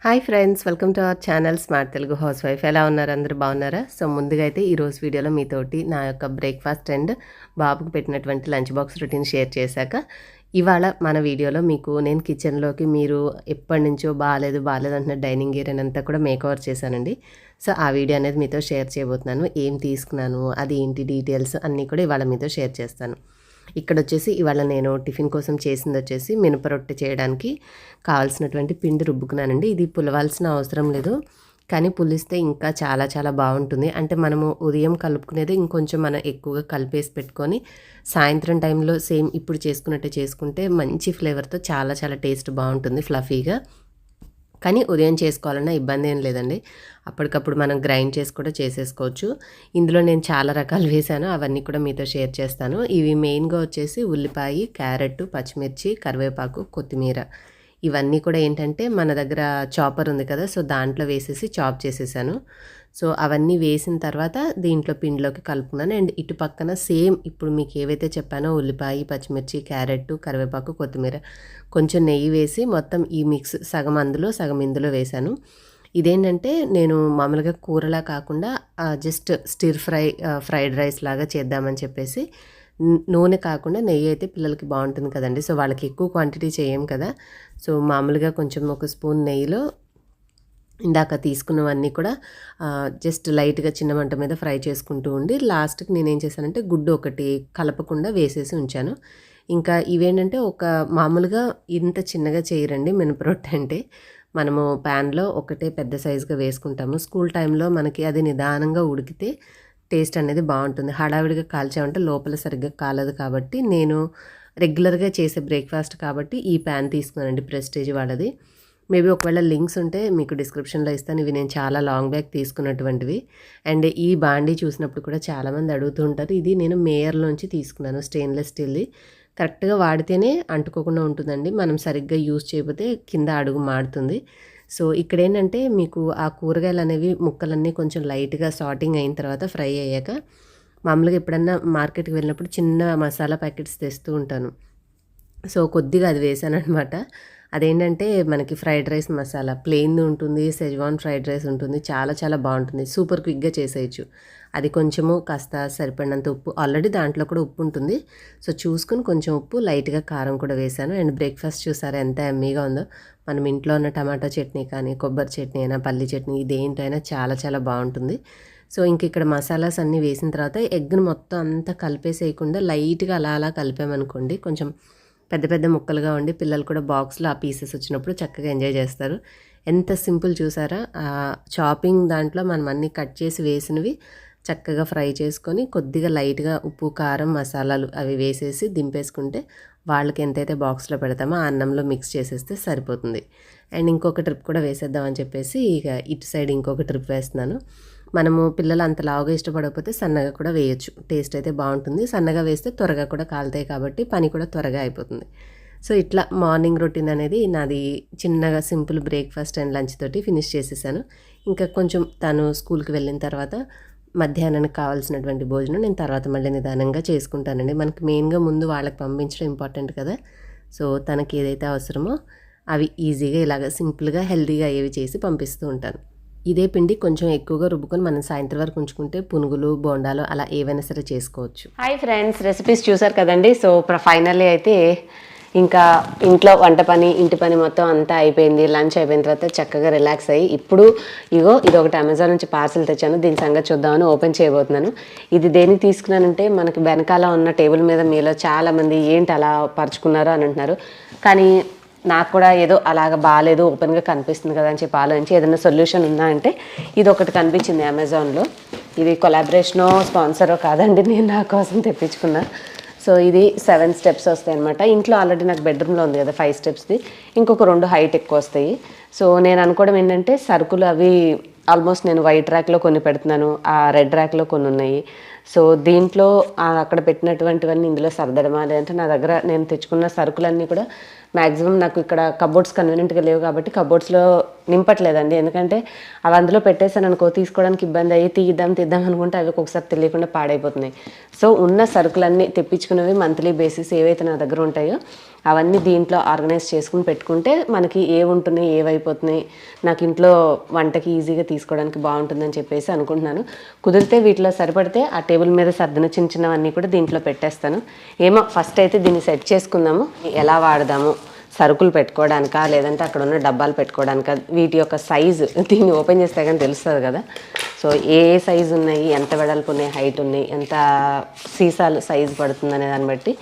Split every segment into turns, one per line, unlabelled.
Hi friends, welcome to our channel smart Telugu house wife. ఎలా ఉన్నారు? అందరూ బాగున్నారా? సో ముందుగా అయితే ఈరోజు వీడియోలో మీతోటి నా యొక్క బ్రేక్ఫాస్ట్ అండ్ బాబుకు పెట్టినటువంటి లంచ్ బాక్స్ రొటీన్ షేర్ చేశాక, ఇవాళ మన వీడియోలో మీకు నేను కిచెన్లోకి మీరు ఎప్పటి నుంచో బాగాలేదు అంటున్న డైనింగ్ ఏరియా అంతా కూడా మేకవర్ చేశానండి. సో ఆ వీడియో అనేది మీతో షేర్ చేయబోతున్నాను. ఏం తీసుకున్నాను, అది ఏంటి డీటెయిల్స్ అన్నీ కూడా ఇవాళ మీతో షేర్ చేస్తాను. ఇక్కడ వచ్చేసి ఇవాళ నేను టిఫిన్ కోసం చేసింది వచ్చేసి మినప రొట్టె చేయడానికి కావాల్సినటువంటి పిండి రుబ్బుకున్నానండి. ఇది పులవాల్సిన అవసరం లేదు, కానీ పులిస్తే ఇంకా చాలా చాలా బాగుంటుంది. అంటే మనము ఉదయం కలుపుకునేది ఇంకొంచెం మనం ఎక్కువగా కలిపేసి పెట్టుకొని సాయంత్రం టైంలో సేమ్ ఇప్పుడు చేసుకున్నట్టే చేసుకుంటే మంచి ఫ్లేవర్తో చాలా చాలా టేస్ట్ బాగుంటుంది ఫ్లఫీగా. కానీ ఉదయం చేసుకోవాలన్నా ఇబ్బంది ఏం లేదండి, అప్పటికప్పుడు మనం గ్రైండ్ చేసి కూడా చేసేసుకోవచ్చు. ఇందులో నేను చాలా రకాలు వేశాను, అవన్నీ కూడా మీతో షేర్ చేస్తాను. ఇవి మెయిన్గా వచ్చేసి ఉల్లిపాయ, క్యారెట్, పచ్చిమిర్చి, కరివేపాకు, కొత్తిమీర, ఇవన్నీ కూడా ఏంటంటే మన దగ్గర చాపర్ ఉంది కదా, సో దాంట్లో వేసేసి చాప్ చేసేసాను. సో అవన్నీ వేసిన తర్వాత దీంట్లో పిండిలోకి కలుపుకున్నాను. అండ్ ఇటు పక్కన సేమ్ ఇప్పుడు మీకు ఏవైతే చెప్పానో ఉల్లిపాయ, పచ్చిమిర్చి, క్యారెట్, కరివేపాకు, కొత్తిమీర, కొంచెం నెయ్యి వేసి మొత్తం ఈ మిక్స్ సగం అందులో సగం ఇందులో వేశాను. ఇదేంటంటే నేను మామూలుగా కూరలా కాకుండా జస్ట్ ఫ్రైడ్ రైస్ లాగా చేద్దామని చెప్పేసి నూనె కాకుండా నెయ్యి అయితే పిల్లలకి బాగుంటుంది కదండి. సో వాళ్ళకి ఎక్కువ క్వాంటిటీ చేయం కదా, సో మామూలుగా కొంచెం ఒక స్పూన్ నెయ్యిలో ఇందాక తీసుకున్నవన్నీ కూడా జస్ట్ లైట్గా చిన్న మంట మీద ఫ్రై చేసుకుంటూ ఉండి లాస్ట్కి నేనేం చేశానంటే గుడ్డు ఒకటి కలపకుండా వేసేసి ఉంచాను. ఇంకా ఇవేంటంటే ఒక మామూలుగా ఇంత చిన్నగా చేయరండి మినపరొట్టె అంటే, మనము ప్యాన్లో ఒకటే పెద్ద సైజుగా వేసుకుంటాము. స్కూల్ టైంలో మనకి అది నిదానంగా ఉడికితే టేస్ట్ అనేది బాగుంటుంది. హడావిడిగా కాల్చామంటే లోపల సరిగ్గా కాలదు. కాబట్టి నేను రెగ్యులర్గా చేసే బ్రేక్ఫాస్ట్ కాబట్టి ఈ ప్యాన్ తీసుకున్నానండి, ప్రెస్టీజ్ వాళ్ళది. మేబీ ఒకవేళ లింక్స్ ఉంటే మీకు డిస్క్రిప్షన్లో ఇస్తాను. ఇవి నేను చాలా లాంగ్ బ్యాక్ తీసుకున్నటువంటివి. అండ్ ఈ బాండీ చూసినప్పుడు కూడా చాలామంది అడుగుతూ ఉంటారు. ఇది నేను మేయర్లోంచి తీసుకున్నాను, స్టెయిన్లెస్ స్టీల్ది. కరెక్ట్గా వాడితేనే అంటుకోకుండా ఉంటుందండి, మనం సరిగ్గా యూజ్ చేయకపోతే కింద అడుగు మాడుతుంది. సో ఇక్కడ ఏంటంటే మీకు ఆ కూరగాయలు అనేవి ముక్కలన్నీ కొంచెం లైట్గా సాటింగ్ అయిన తర్వాత ఫ్రై అయ్యాక, మామూలుగా ఎప్పుడన్నా మార్కెట్కి వెళ్ళినప్పుడు చిన్న మసాలా ప్యాకెట్స్ తెస్తూ ఉంటాను. సో కొద్దిగా అది వేసాను అనమాట. అదేంటంటే మనకి ఫ్రైడ్ రైస్ మసాలా ప్లెయిన్ ఉంటుంది, సెజ్వాన్ ఫ్రైడ్ రైస్ ఉంటుంది, చాలా చాలా బాగుంటుంది, సూపర్ క్విక్గా చేసేయచ్చు. అది కొంచెము కాస్త సరిపడినంత ఉప్పు, ఆల్రెడీ దాంట్లో కూడా ఉప్పు ఉంటుంది, సో చూసుకుని కొంచెం ఉప్పు, లైట్గా కారం కూడా వేశాను. అండ్ బ్రేక్ఫాస్ట్ చూసారా ఎంత ఎమ్మీగా ఉందో. మనం ఇంట్లో ఉన్న టమాటో చట్నీ కానీ, కొబ్బరి చట్నీ అయినా, పల్లి చట్నీ, ఇదేంటైనా చాలా చాలా బాగుంటుంది. సో ఇంక ఇక్కడ మసాలాస్ అన్నీ వేసిన తర్వాత ఎగ్ను మొత్తం అంతా కలిపేసేయకుండా లైట్గా అలా అలా కలిపామనుకోండి, కొంచెం పెద్ద పెద్ద ముక్కలుగా ఉండి పిల్లలు కూడా బాక్స్లో ఆ పీసెస్ వచ్చినప్పుడు చక్కగా ఎంజాయ్ చేస్తారు. ఎంత సింపుల్ చూసారా. చాపింగ్ దాంట్లో మనం అన్నీ కట్ చేసి వేసినవి చక్కగా ఫ్రై చేసుకొని కొద్దిగా లైట్గా ఉప్పు, కారం, మసాలాలు అవి వేసేసి దింపేసుకుంటే వాళ్ళకి ఎంతైతే బాక్స్లో పెడతామో ఆ అన్నంలో మిక్స్ చేసేస్తే సరిపోతుంది. అండ్ ఇంకొక ట్రిప్ కూడా వేసేద్దామని చెప్పేసి ఇక ఇటు సైడ్ ఇంకొక ట్రిప్ వేస్తున్నాను. మనము పిల్లలు అంత లావుగా ఇష్టపడకపోతే సన్నగా కూడా వేయొచ్చు, టేస్ట్ అయితే బాగుంటుంది. సన్నగా వేస్తే త్వరగా కూడా కాలుతాయి కాబట్టి పని కూడా త్వరగా అయిపోతుంది. సో ఇట్లా మార్నింగ్ రొటీన్ అనేది నాది చిన్నగా సింపుల్ బ్రేక్ఫాస్ట్ అండ్ లంచ్ తోటి ఫినిష్ చేసేసాను. ఇంకా కొంచెం తను స్కూల్కి వెళ్ళిన తర్వాత మధ్యాహ్నానికి కావాల్సినటువంటి భోజనం నేను తర్వాత మళ్ళీ నిదానంగా చేసుకుంటానండి. మనకి మెయిన్గా ముందు వాళ్ళకి పంపించడం ఇంపార్టెంట్ కదా. సో తనకి ఏదైతే అవసరమో అవి ఈజీగా ఇలాగ సింపుల్గా హెల్తీగా అయ్యేవి చేసి పంపిస్తూ ఉంటాను. ఇదే పిండి కొంచెం ఎక్కువగా రుబ్బుకొని మనం సాయంత్రం వరకు ఉంచుకుంటే పునుగులు, బోండాలు అలా ఏవైనా సరే చేసుకోవచ్చు. హాయ్ ఫ్రెండ్స్, రెసిపీస్ చూసారు కదండి. సో ఫైనల్లీ అయితే ఇంకా ఇంట్లో వంట పని, ఇంటి పని మొత్తం అంతా అయిపోయింది. లంచ్ అయిపోయిన తర్వాత చక్కగా రిలాక్స్ అయ్యి ఇప్పుడు ఇది ఒకటి అమెజాన్ నుంచి పార్సిల్ తెచ్చాను, దీని సంగతి చూద్దామని ఓపెన్ చేయబోతున్నాను. ఇది దేనికి తీసుకున్నానంటే మనకి వెనకాల ఉన్న టేబుల్ మీద మీలో చాలామంది ఏంటి అలా పరుచుకున్నారు అని అంటున్నారు. కానీ నాకు కూడా ఏదో అలాగ బాగాలేదు, ఓపెన్గా కనిపిస్తుంది కదా అని చెప్పి ఆలోచించి ఏదైనా సొల్యూషన్ ఉందా అంటే ఇది ఒకటి కనిపించింది అమెజాన్లో. ఇది కొలాబరేషనో స్పాన్సరో కాదండి, నేను నా కోసం తెప్పించుకున్నా. సో ఇది 7 స్టెప్స్ వస్తాయి అనమాట. ఇంట్లో ఆల్రెడీ నాకు బెడ్రూమ్లో ఉంది కదా 5 స్టెప్స్ది, ఇంకొక 2 హైట్ ఎక్కువ వస్తాయి. సో నేను అనుకోవడం ఏంటంటే సరుకులు అవి ఆల్మోస్ట్ నేను వైట్ ర్యాక్లో కొన్ని పెడుతున్నాను, ఆ రెడ్ ర్యాక్లో కొన్ని ఉన్నాయి.
సో దీంట్లో అక్కడ పెట్టినటువంటివన్నీ ఇందులో సర్దడమా, లేదంటే నా దగ్గర నేను తెచ్చుకున్న సరుకులన్నీ కూడా మ్యాక్సిమం నాకు ఇక్కడ కబోర్డ్స్ కన్వీనియంట్గా లేవు కాబట్టి కబోర్డ్స్లో నింపట్లేదండి. ఎందుకంటే అవి అందులో పెట్టేసాను అనుకో తీసుకోవడానికి ఇబ్బంది అయ్యి తీద్దాం అనుకుంటే అవి ఒక్కొక్కసారి తెలియకుండా పాడైపోతున్నాయి. సో ఉన్న సరుకులన్నీ తెప్పించుకునేవి మంత్లీ బేసిస్ ఏవైతే నా దగ్గర ఉంటాయో అవన్నీ దీంట్లో ఆర్గనైజ్ చేసుకుని పెట్టుకుంటే మనకి ఉంటున్నాయి, ఏవైపోతున్నాయి, నాకు ఇంట్లో వంటకి ఈజీగా తీసుకోవడానికి బాగుంటుందని చెప్పేసి అనుకుంటున్నాను. కుదిరితే వీటిలో సరిపడితే ఆ టేబుల్ మీద సర్దిన చిన్నవన్నీ కూడా దీంట్లో పెట్టేస్తాను. ఏమో ఫస్ట్ అయితే దీన్ని సెట్ చేసుకుందాము, ఎలా వాడదాము, సరుకులు పెట్టుకోవడానికా లేదంటే అక్కడ ఉన్న డబ్బాలు పెట్టుకోవడానికా, వీటి యొక్క సైజు దీన్ని ఓపెన్ చేస్తే కానీ తెలుస్తుంది కదా. సో ఏ సైజు ఉన్నాయి, ఎంత వెడల్పు ఉన్నాయి, హైట్ ఉన్నాయి, ఎంత సీసాలు సైజు పడుతుంది అనే దాన్ని బట్టి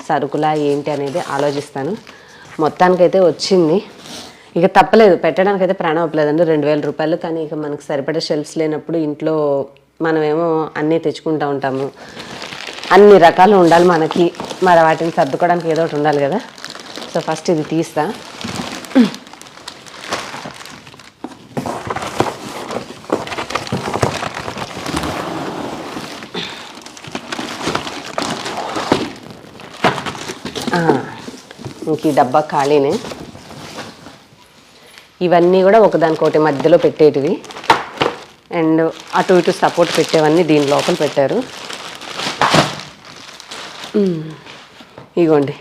సరుకులా ఏంటి అనేది ఆలోచిస్తాను. మొత్తానికైతే వచ్చింది, ఇక తప్పలేదు, పెట్టడానికైతే ప్రాణం అవ్వలేదండి. 2000 రూపాయలు. కానీ ఇక మనకు సరిపడే షెల్ఫ్స్ లేనప్పుడు ఇంట్లో మనమేమో అన్నీ తెచ్చుకుంటూ ఉంటాము, అన్ని రకాలు ఉండాలి మనకి, మరి వాటిని సర్దుకోవడానికి ఏదో ఒకటి ఉండాలి కదా. సో ఫస్ట్ ఇది తీస్తా. ఇంక ఈ డబ్బా ఖాళీనే. ఇవన్నీ కూడా ఒకదానికొకటి మధ్యలో పెట్టేటివి, అండ్ అటు ఇటు సపోర్ట్ పెట్టేవన్నీ దీని లోపల పెట్టారు. ఇగోండి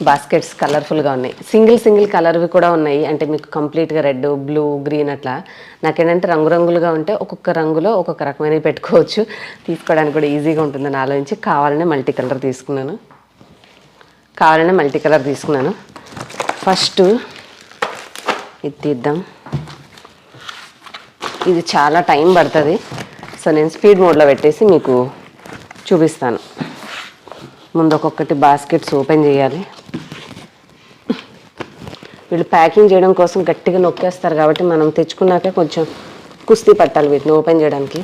బాస్కెట్స్ కలర్ఫుల్గా ఉన్నాయి. సింగిల్ కలర్వి కూడా ఉన్నాయి, అంటే మీకు కంప్లీట్గా రెడ్, బ్లూ, గ్రీన్ అట్లా. నాకేంటంటే రంగురంగులుగా ఉంటే ఒక్కొక్క రంగులో ఒక్కొక్క రకమైనవి పెట్టుకోవచ్చు, తీసుకోవడానికి కూడా ఈజీగా ఉంటుందని ఆలోచించి కావాలనే మల్టీ కలర్ తీసుకున్నాను. ఫస్ట్ ఇది తీద్దాం. ఇది చాలా టైం పడుతుంది, సో నేను స్పీడ్ మోడ్లో పెట్టేసి మీకు చూపిస్తాను. ముందు ఒక్కొక్కటి బాస్కెట్స్ ఓపెన్ చేయాలి. వీళ్ళు ప్యాకింగ్ చేయడం కోసం గట్టిగా నొక్కేస్తారు కాబట్టి మనం తెచ్చుకున్నాకే కొంచెం కుస్తీ పట్టాలి వీటిని ఓపెన్ చేయడానికి.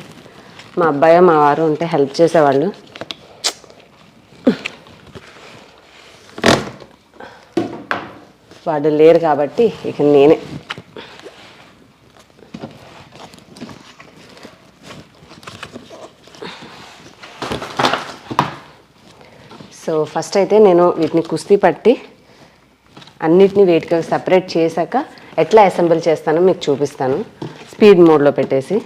మా అబ్బాయి మా వారు ఉంటే హెల్ప్ చేసేవాళ్ళు. వాడు లేరు కాబట్టి ఇక నేనే. సో ఫస్ట్ అయితే నేను వీటిని కుస్తీ పట్టి అన్నిటినీ వేటికి సపరేట్ చేశాక ఎట్లా అసెంబుల్ చేస్తానో మీకు చూపిస్తాను, స్పీడ్ మోడ్లో పెట్టేసి.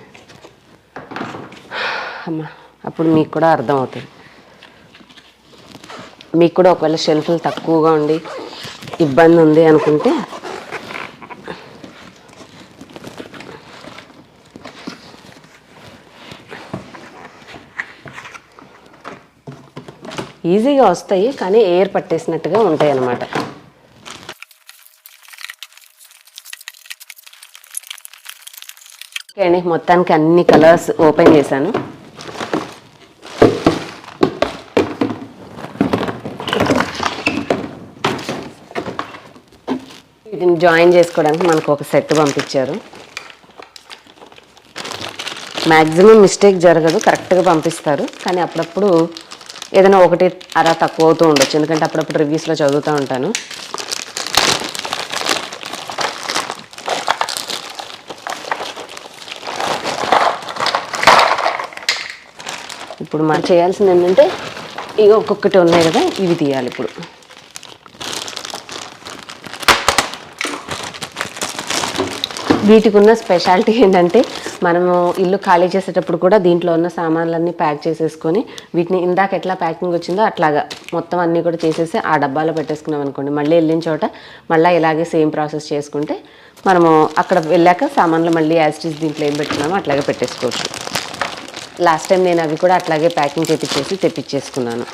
అప్పుడు మీకు కూడా అర్థమవుతుంది. మీకు కూడా ఒకవేళ షెల్ఫ్లు తక్కువగా ఉండి ఇబ్బంది ఉంది అనుకుంటే ఈజీగా వస్తాయి, కానీ ఎయిర్ పట్టేసినట్టుగా ఉంటాయి అన్నమాట. ఓకే అండి, మొత్తానికి అన్ని కలర్స్ ఓపెన్ చేశాను. వీటిని జాయిన్ చేసుకోవడానికి మనకు ఒక సెట్ పంపించారు. మ్యాక్సిమం మిస్టేక్ జరగదు, కరెక్ట్గా పంపిస్తారు. కానీ అప్పుడప్పుడు ఏదైనా ఒకటి అలా తక్కువ అవుతూ ఉండొచ్చు, ఎందుకంటే అప్పుడప్పుడు రివ్యూస్లో చదువుతూ ఉంటాను. ఇప్పుడు మనం చేయాల్సింది ఏంటంటే ఇక ఒక్కొక్కటి ఉన్నాయి కదా, ఇవి తీయాలి. ఇప్పుడు వీటికి ఉన్న స్పెషాలిటీ ఏంటంటే మనము ఇల్లు ఖాళీ చేసేటప్పుడు కూడా దీంట్లో ఉన్న సామాన్లన్నీ ప్యాక్ చేసేసుకొని వీటిని ఇందాక ఎట్లా ప్యాకింగ్ వచ్చిందో అట్లాగా మొత్తం అన్నీ కూడా చేసేసి ఆ డబ్బాలో పెట్టేసుకున్నాం అనుకోండి, మళ్ళీ వెళ్ళిన చోట మళ్ళీ ఇలాగే సేమ్ ప్రాసెస్ చేసుకుంటే మనము అక్కడ వెళ్ళాక సామాన్లు మళ్ళీ యాజ్ ఇట్ ఈజ్ దీంట్లో ఏం పెట్టుకున్నామో అట్లాగే పెట్టేసుకోవచ్చు. లాస్ట్ టైం నేను అవి కూడా అట్లాగే ప్యాకింగ్ చేపించేసి తెప్పించేసుకున్నాను.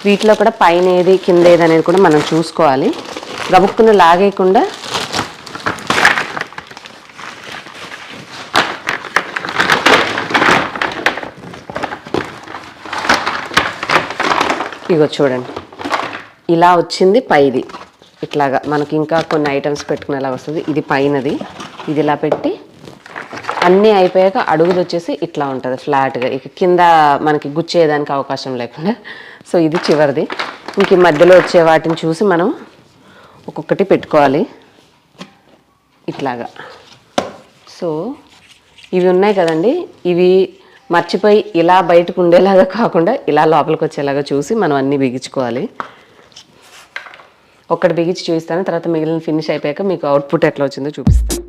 వీటిలో కూడా పైన ఏది కింద ఏది అనేది కూడా మనం చూసుకోవాలి, గబుక్కున లాగేయకుండా. ఇగో చూడండి, ఇలా వచ్చింది పైది. ఇట్లాగా మనకి ఇంకా కొన్ని ఐటమ్స్ పెట్టుకునేలా వస్తుంది. ఇది పైనది, ఇది ఇలా పెట్టి అన్నీ అయిపోయాక అడుగుది వచ్చేసి ఇట్లా ఉంటుంది ఫ్లాట్గా, ఇక కింద మనకి గుచ్చేయడానికి అవకాశం లేకుండా. సో ఇది చివరిది. ఇంక మధ్యలో వచ్చే వాటిని చూసి మనం ఒక్కొక్కటి పెట్టుకోవాలి ఇట్లాగా. సో ఇవి ఉన్నాయి కదండి, ఇవి మర్చిపోయి ఇలా బయటకు ఉండేలాగా కాకుండా ఇలా లోపలికి వచ్చేలాగా చూసి మనం అన్నీ బిగించుకోవాలి. ఒక్కటి బిగించి చూపిస్తాను, తర్వాత మిగిలిన ఫినిష్ అయిపోయాక మీకు అవుట్పుట్ ఎట్లా వచ్చిందో చూపిస్తాను.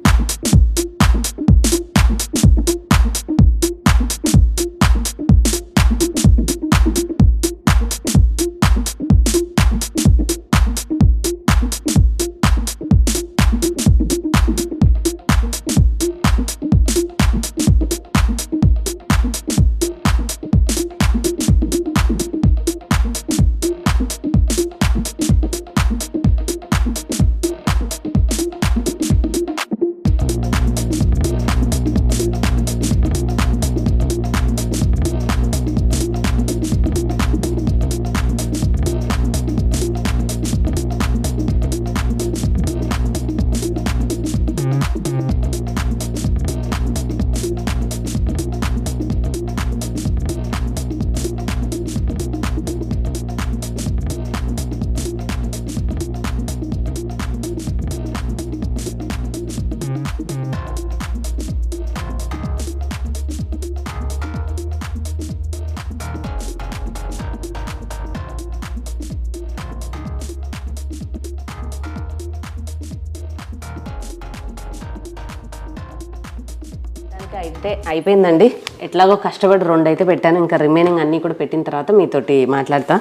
అయితే అయిపోయిందండి. ఎట్లాగో కష్టపడి 2 అయితే పెట్టాను, ఇంకా రిమైనింగ్ అన్నీ కూడా పెట్టిన తర్వాత మీతోటి మాట్లాడతా.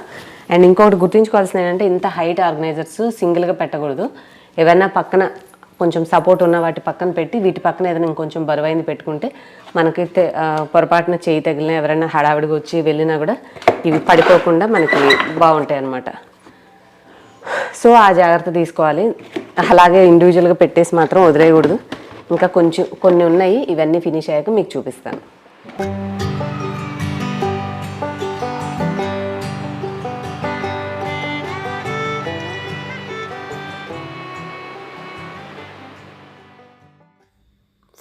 అండ్ ఇంకొకటి గుర్తుంచుకోవాల్సింది ఏంటంటే, ఇంత హైట్ ఆర్గనైజర్స్ సింగిల్గా పెట్టకూడదు. ఏవైనా పక్కన కొంచెం సపోర్ట్ ఉన్న వాటి పక్కన పెట్టి, వీటి పక్కన ఏదైనా ఇంకొంచెం బరువైంది పెట్టుకుంటే మనకి పొరపాటున చేయి తగిలినా, ఎవరైనా హడావిడిగా వచ్చి వెళ్ళినా కూడా ఇవి పడిపోకుండా మనకి బాగుంటాయి అన్నమాట. సో ఆ జాగ్రత్త తీసుకోవాలి. అలాగే ఇండివిజువల్గా పెట్టేసి మాత్రం వదిలేయకూడదు. ఇంకా కొన్ని ఉన్నాయి, ఇవన్నీ ఫినిష్ అయ్యాక మీకు చూపిస్తాను.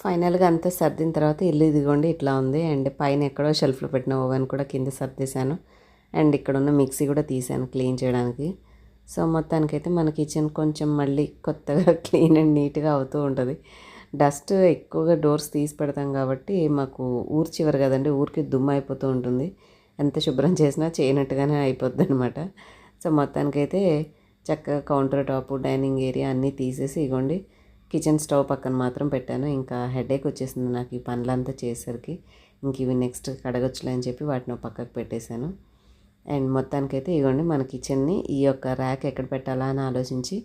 ఫైనల్గా అంతా సర్దిన తర్వాత ఇల్లు ఇదిగోండి ఇట్లా ఉంది. అండ్ పైన ఎక్కడో షెల్ఫ్లో పెట్టిన ఓవెన్ కూడా కింద సర్దేశాను. అండ్ ఇక్కడ ఉన్న మిక్సీ కూడా తీసాను క్లీన్ చేయడానికి. సో మొత్తానికైతే మన కిచెన్ కొంచెం మళ్ళీ కొత్తగా క్లీన్ అండ్ నీట్గా అవుతూ ఉంటుంది. డస్ట్ ఎక్కువగా డోర్స్ తీసి పెడతాం కాబట్టి మాకు ఊరు చివరి కదండి, ఊరికి దుమ్ము అయిపోతూ ఉంటుంది. ఎంత శుభ్రం చేసినా చేయనట్టుగానే అయిపోద్ది అనమాట. సో మొత్తానికైతే చక్కగా కౌంటర్ టాప్, డైనింగ్ ఏరియా అన్నీ తీసేసి ఇగోండి కిచెన్ స్టవ్ పక్కన మాత్రం పెట్టాను. ఇంకా హెడేక్ వచ్చేసింది నాకు ఈ పనులంతా చేసేసరికి. ఇంక ఇవి నెక్స్ట్ కడగొచ్చులే అని చెప్పి వాటిని పక్కకు పెట్టేశాను. అండ్ మొత్తానికైతే ఇగోండి మన కిచెన్ని ఈ యొక్క ర్యాక్ ఎక్కడ పెట్టాలా అని ఆలోచించి,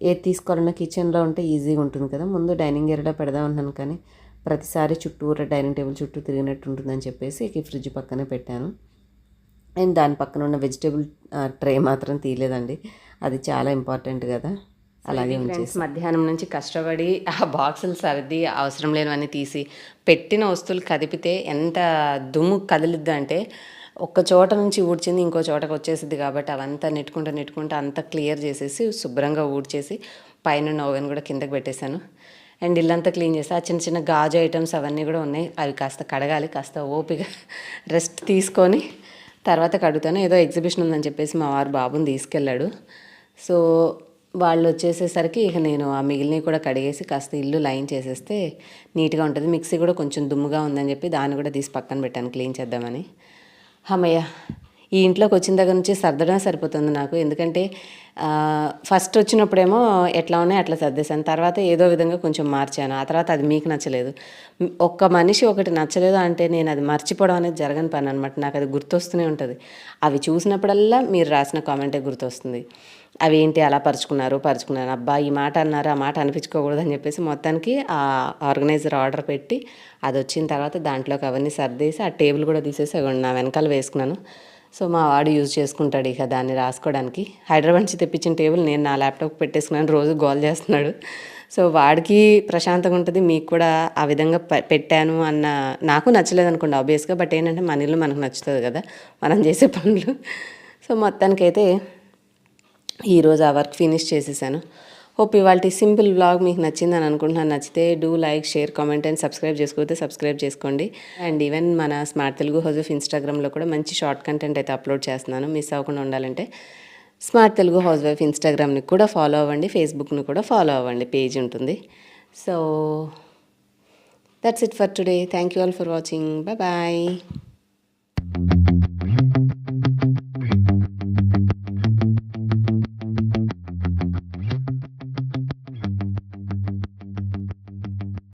ఏది తీసుకోవాలన్నా కిచెన్లో ఉంటే ఈజీగా ఉంటుంది కదా, ముందు డైనింగ్ ఏరియాలో పెడదాం అన్నాను. కానీ ప్రతిసారి చుట్టూరా డైనింగ్ టేబుల్ చుట్టూ తిరిగినట్టు ఉంటుందని చెప్పేసి ఈ ఫ్రిడ్జ్ పక్కనే పెట్టాను. అండ్ దాని పక్కన ఉన్న వెజిటేబుల్ ట్రే మాత్రం తీయలేదండి, అది చాలా ఇంపార్టెంట్ కదా, అలాగే ఉంచేసి. మధ్యాహ్నం నుంచి కష్టపడి ఆ బాక్సులు సర్ది అవసరం లేనివన్నీ తీసి పెట్టిన వస్తువులు కదిపితే ఎంత దుమ్ము కదిలిద్ది అంటే, ఒక్క చోట నుంచి ఊడ్చింది ఇంకో చోటకు వచ్చేసింది. కాబట్టి అవంతా నెట్టుకుంటూ అంతా క్లియర్ చేసేసి శుభ్రంగా ఊడ్చేసి పైన ఓవెన్ కూడా కిందకి పెట్టేశాను. అండ్ ఇల్లంతా క్లీన్ చేసి ఆ చిన్న చిన్న గాజు ఐటమ్స్ అవన్నీ కూడా ఉన్నాయి, అవి కాస్త కడగాలి. కాస్త ఓపిక రెస్ట్ తీసుకొని తర్వాత కడుగుతాను. ఏదో ఎగ్జిబిషన్ ఉందని చెప్పేసి మా వారు బాబుని తీసుకెళ్ళాడు. సో వాళ్ళు వచ్చేసేసరికి ఇక నేను ఆ మిగిలినవి కూడా కడిగేసి కాస్త ఇల్లు లైన్ చేసేస్తే నీట్గా ఉంటుంది. మిక్సీ కూడా కొంచెం దుమ్ముగా ఉందని చెప్పి దాన్ని కూడా తీసి పక్కన పెట్టాను క్లీన్ చేద్దామని. అమ్మయ్య, ఈ ఇంట్లోకి వచ్చిన దగ్గర నుంచి సర్దడం సరిపోతుంది నాకు. ఎందుకంటే ఫస్ట్ వచ్చినప్పుడేమో ఎట్లా ఉన్నాయి అట్లా సర్దేశాను, తర్వాత ఏదో విధంగా కొంచెం మార్చాను. ఆ తర్వాత అది మీకు నచ్చలేదు. ఒక్క మనిషి ఒకటి నచ్చలేదు అంటే నేను అది మర్చిపోవడం అనేది జరగని పని అనమాట. నాకు అది గుర్తొస్తూనే ఉంటుంది. అవి చూసినప్పుడల్లా మీరు రాసిన కామెంటే గుర్తొస్తుంది. అవి ఏంటి అలా పరుచుకున్నారు, అబ్బా ఈ మాట అన్నారు, ఆ మాట అనిపించుకోకూడదు అని చెప్పేసి మొత్తానికి ఆ ఆర్గనైజర్ ఆర్డర్ పెట్టి అది వచ్చిన తర్వాత దాంట్లోకి అవన్నీ సర్దేసి ఆ టేబుల్ కూడా తీసేసి నా వెనకాల వేసుకున్నాను. సో మా వాడు యూజ్ చేసుకుంటాడు ఇక దాన్ని రాసుకోవడానికి. హైదరాబాద్ నుంచి తెప్పించిన టేబుల్ నేను నా ల్యాప్టాప్ పెట్టేసుకున్నాను, రోజు గోల్ చేస్తున్నాడు. సో వాడికి ప్రశాంతంగా ఉంటుంది, మీకు కూడా ఆ విధంగా పెట్టాను అన్న. నాకు నచ్చలేదు అనుకోండి ఆబ్వియస్గా, బట్ ఏంటంటే మన ఇల్లు మనకు నచ్చుతుంది కదా, మనం చేసే పనులు. సో మొత్తానికైతే ఈరోజు ఆ వర్క్ ఫినిష్ చేసేసాను. హోప్ ఇవాళ సింపుల్ వ్లాగ్ మీకు నచ్చిందని అనుకుంటున్నాను. నచ్చితే do like, share, comment and subscribe చేసుకోతే సబ్స్క్రైబ్ చేసుకోండి. అండ్ ఈవెన్ మన స్మార్ట్ తెలుగు హౌస్ ఆఫ్ ఇన్స్టాగ్రామ్లో కూడా మంచి షార్ట్ కంటెంట్ అయితే అప్లోడ్ చేస్తున్నాను. మిస్ అవ్వకుండా ఉండాలంటే స్మార్ట్ తెలుగు హౌస్ వైఫ్ ఇన్స్టాగ్రామ్ని కూడా ఫాలో అవ్వండి, ఫేస్బుక్ని కూడా ఫాలో అవ్వండి, పేజ్ ఉంటుంది. So that's it for today. Thank you all for watching. Bye.